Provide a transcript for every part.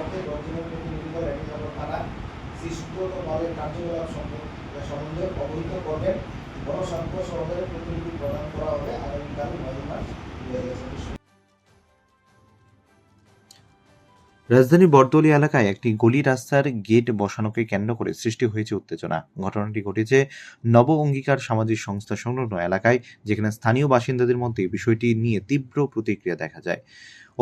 পক্ষে 10 জনের প্রতিনিধি দল একইনগর থানা সৃষ্টগত মালের কার্যকলাপ সম্বন্ধে অবহিত করবেন। গণস্বাস্থ্য সহকারে প্রতিনিধি প্রদান করা হবে আগামীকাল 9 মার্চ 2024। রাজধানী বরদলি এলাকায় একটি গলি রাস্তার গেট বসানোকে কেন্দ্র করে সৃষ্টি হয়েছে উত্তেজনা। ঘটনাটি ঘটেছে নব অঙ্গীকার সামাজিক সংস্থা সংলগ্ন এলাকায়, যেখানে স্থানীয় বাসিন্দাদের মধ্যে বিষয়টি নিয়ে তীব্র প্রতিক্রিয়া দেখা যায়।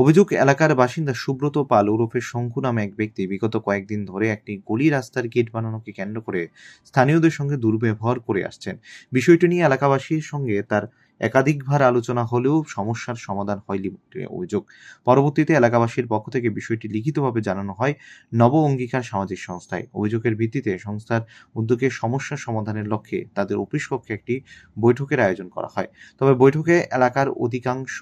অভিযোগ, এলাকার বাসিন্দা সুব্রত পাল ওরফে শঙ্কু নামে এক ব্যক্তি বিগত কয়েকদিন ধরে একটি গলি রাস্তার গেট বানানোকে কেন্দ্র করে স্থানীয়দের সঙ্গে দুর্ব্যবহার করে আসছেন। বিষয়টি নিয়ে এলাকাবাসীর সঙ্গে তার একাধিকবার আলোচনা হলেও সমস্যার সমাধান হয়নি বলে অভিযোগ। পরবর্তীতে এলাকাবাসীর পক্ষ থেকে বিষয়টি লিখিতভাবে জানানো হয় নব অঙ্গীকার সামাজিক সংস্থায়। অভিযোগের ভিত্তিতে সংস্থার উদ্যোগে সমস্যার সমাধানের লক্ষ্যে তাদের অফিস কক্ষে একটি বৈঠকের আয়োজন করা হয়। তবে বৈঠকে এলাকার অধিকাংশ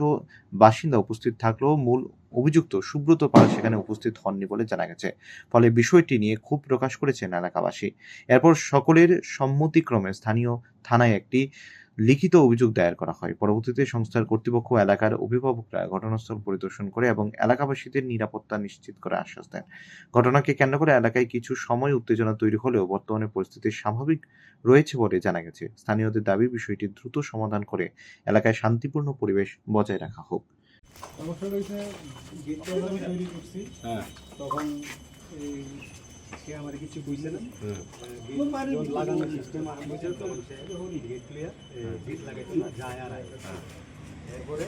বাসিন্দা উপস্থিত থাকলেও মূল অভিযুক্ত সুব্রত পাল সেখানে উপস্থিত হননি বলে জানা গেছে। ফলে বিষয়টি নিয়ে ক্ষোভ প্রকাশ করেছেন এলাকাবাসী। এরপর সকলের সম্মতিক্রমে স্থানীয় থানায় একটি লিখিত অভিযোগ দায়ের করা হয়। পরবর্তীতে সংস্থার কর্তৃপক্ষ এলাকার অভিভাবকরা ঘটনাস্থল পরিদর্শন করে এবং এলাকাবাসীদের নিরাপত্তা নিশ্চিত করার আশ্বাস দেন। ঘটনাকে কেন্দ্র করে এলাকায় কিছু সময় উত্তেজনা তৈরি হলেও বর্তমানে পরিস্থিতি স্বাভাবিক রয়েছে বলে জানা গেছে। স্থানীয়দের দাবি বিষয়টি দ্রুত সমাধান করে এলাকায় শান্তিপূর্ণ পরিবেশ বজায় রাখা হোক। সমস্যা রয়েছে, গেটটা আমি তৈরি করছি, তখন এই সে আমার কিছু বুঝছে না, গেট লাগানোর সিস্টেম আর বুঝছে তো গেট ক্লিয়ার গেট লাগাইছে না যায় আর এরপরে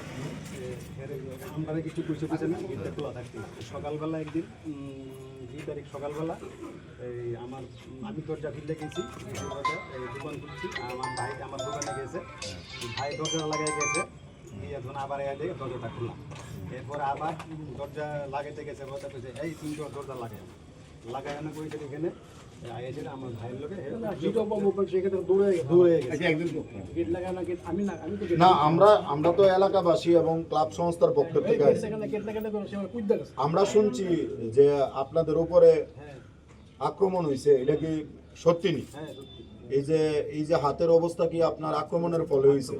আমরা কিছু বুঝতে পারছে না, গেটটা খোলা থাকছে। সকালবেলা একদিন 2 তারিখ সকালবেলা আমি দরজা খুলতে গেছি, এই দোকান খুলছি, আমার দোকানে গেছে, ভাই দরজা লাগাই গেছে, এখন আবার দেখে দরজাটা খোলা। এরপর আবার দরজা লাগাইতে গেছে, এই তুমি দরজা লাগাই না করেছে এখানে আমার ভাইয়ের লোকে না, আমরা তো এলাকাবাসী এবং ক্লাব সংস্থার পক্ষ থেকে আমরা শুনছি যে আপনাদের উপরে আক্রমণ হয়েছে, এটা কি সত্যি নি? এই যে হাতের অবস্থা কি আপনার আক্রমণের ফলে হয়েছে?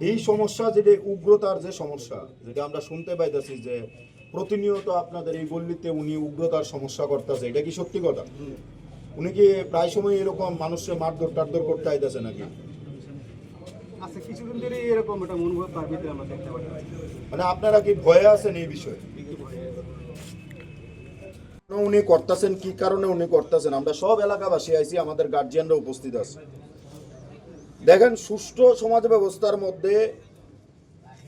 এই সমস্যা যেটা উগ্রতার যে সমস্যা যেটা আমরা শুনতে পাইতেছি যে প্রতিনিয়ত আপনাদের এই গল্লিতে উনি উগ্রতার সমস্যা করতেছে, এটা কি সত্যি কথা? উনি কি প্রায় সময় এরকম মানুষের মারধর টারধর করতে আইতেছে নাকি? আচ্ছা, কিছুদিন ধরে এরকম একটা মনোভাব তার ভিতরে আমরা দেখতে পাচ্ছি। মানে আপনারা কি ভয়ে আছেন এই বিষয়ে? উনি করতেছেন কি কারণে উনি করতেছেন? আমরা সব এলাকাবাসী আইছি, আমাদের গার্জিয়ানরা উপস্থিত আছে। দেখেন, সুষ্ঠু সমাজ ব্যবস্থার মধ্যে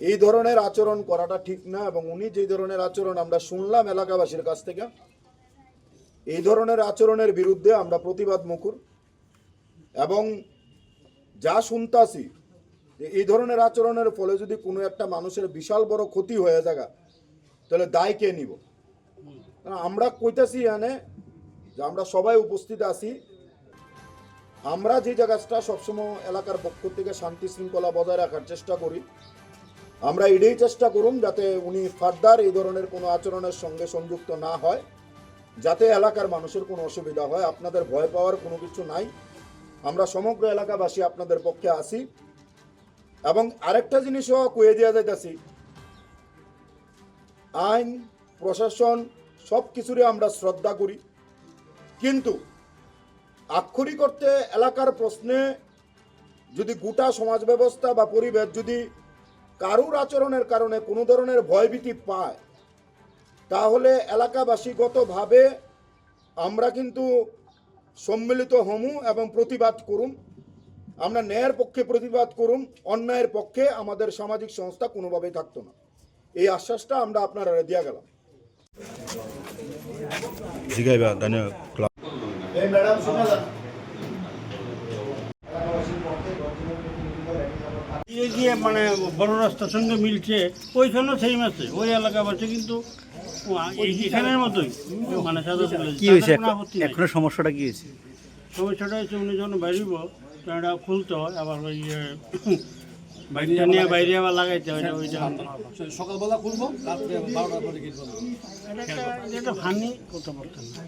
এই ধরনের আচরণ করাটা ঠিক না, এবং উনি যে ধরনের আচরণ আমরা শুনলাম এলাকাবাসীর কাছ থেকে, এই ধরনের আচরণের বিরুদ্ধে আমরা প্রতিবাদ মুখর। এবং যা শুনতাছি যে এই ধরনের আচরণের ফলে যদি কোনো একটা মানুষের বিশাল বড় ক্ষতি হয়ে যায়, তাহলে দায় কে নিব? আমরা কইতাছি এখানে যে আমরা সবাই উপস্থিত আছি, আমরা যে জায়গাটা সবসময় এলাকার পক্ষ থেকে শান্তি শৃঙ্খলা বজায় রাখার চেষ্টা করি, আমরা এটাই চেষ্টা করুন যাতে উনি ফার্দার এই ধরনের কোনো আচরণের সঙ্গে সংযুক্ত না হয়, যাতে এলাকার মানুষের কোনো অসুবিধা হয়। আপনাদের ভয় পাওয়ার কোনো কিছু নাই, আমরা সমগ্র এলাকাবাসী আপনাদের পক্ষে আছি। এবং আরেকটা জিনিসও কয়ে দেওয়া যাইতেছি, আইন প্রশাসন সব কিছুরই আমরা শ্রদ্ধা করি, কিন্তু আক্ষরিক অর্থে এলাকার প্রশ্নে যদি গোটা সমাজ ব্যবস্থা বা পরিবেশ যদি কারুর আচরণের কারণে কোনো ধরনের ভয়ভীতি পায়, তাহলে এলাকাবাসীগতভাবে আমরা কিন্তু সম্মিলিত হমু এবং প্রতিবাদ করুম। আমরা ন্যায়ের পক্ষে প্রতিবাদ করুম, অন্যায়ের পক্ষে আমাদের সামাজিক সংস্থা কোনোভাবেই থাকতো না। এই আশ্বাসটা আমরা আপনারা দিয়া গেলাম। মানে বড় রাস্তার সঙ্গে মিলছে, ওইখানেও সেম আছে, ওই এলাকাবাসী কিন্তু এখানের মতোই মানে কি হয়েছে এখন? সমস্যাটা কি হয়েছে? সমস্যাটা হচ্ছে উনি যখন বাইরিব এটা খুলতে হয়, আবার ওই বাইকটা নিয়ে বাইরে আবার লাগাইতে হয়, ওইটা সকালবেলা খুলবো, রাত্রে 12টার পরে গেট বন্ধ। এটা ফানি করতে পারতাম না।